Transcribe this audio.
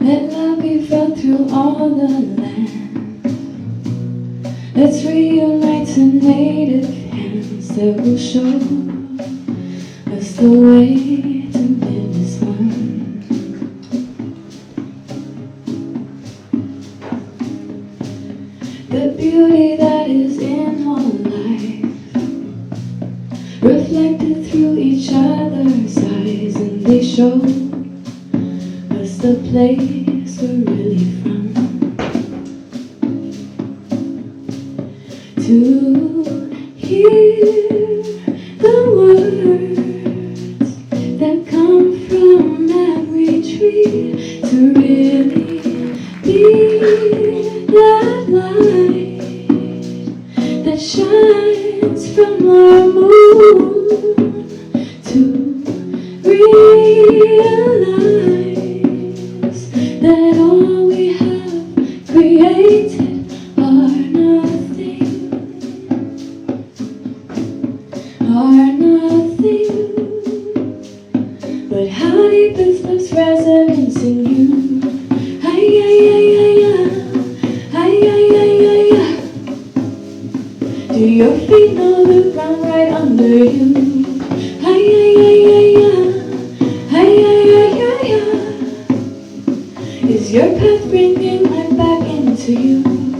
Let love be felt through all the land. Let's reunite some native hands that will show us the way to live as one. The beauty that is in all life, reflected through each other's eyes, and they show us the place we're really from. To hear the words that come from every tree, to really be that light that shines from our moon, to realize that all we have created are nothing, but how deep is love's resonance in you? Do your feet know the ground right under you? Is your path bringing life back into you?